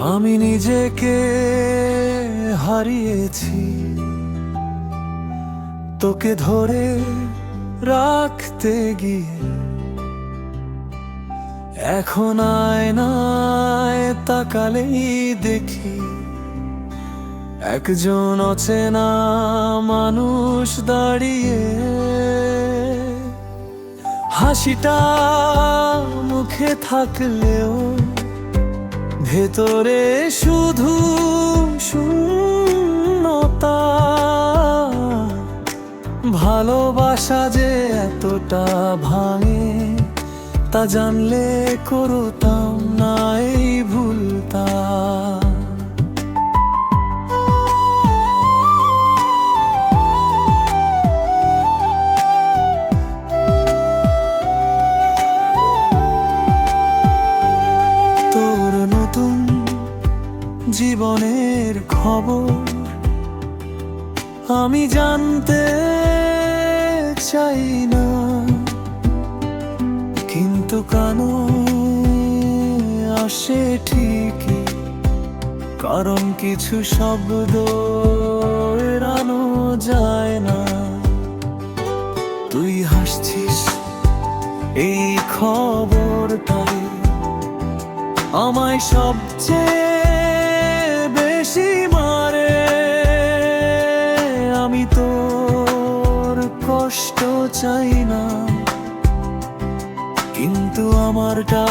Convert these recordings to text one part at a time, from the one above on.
আমি নিজেকে হারিয়েছি তোকে ধরে রাখতে গিয়ে। এখন আয়নায় তাকালেই দেখি একজন অচেনা মানুষ দাঁড়িয়ে। হাসিটা মুখে থাকলেও ভেতরে শুধু শূন্যতা। ভালোবাসা যে এতটা ভাঙে তা জানলে করতাম না এই ভুলটা। তোর নতুন জীবনের খবর আমি জানতে চাই না, কিন্তু কানে আসে ঠিকই, কারণ কিছু শব্দ এড়ানো যায় না। তুই হাসছিস এই খবরটাই আমায় সবচেয়ে বেশি মারে। আমি তোর কষ্ট চাই না, কিন্তু আমারটা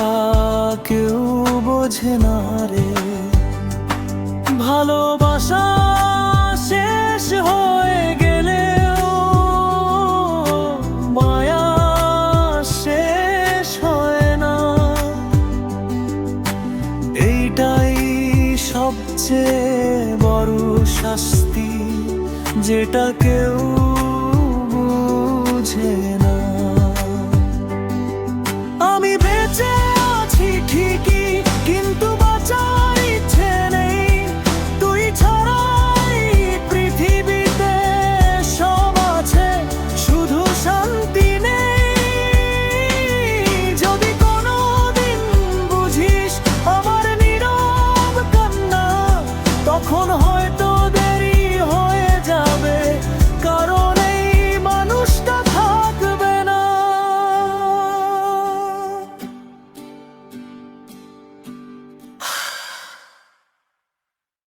কেউ বোঝে না রে। ভালোবাসা শেষ হয়ে গেলেও মায়া শেষ হয় না। এইটাই সবচেয়ে বড় শাস্তি যেটা কেউ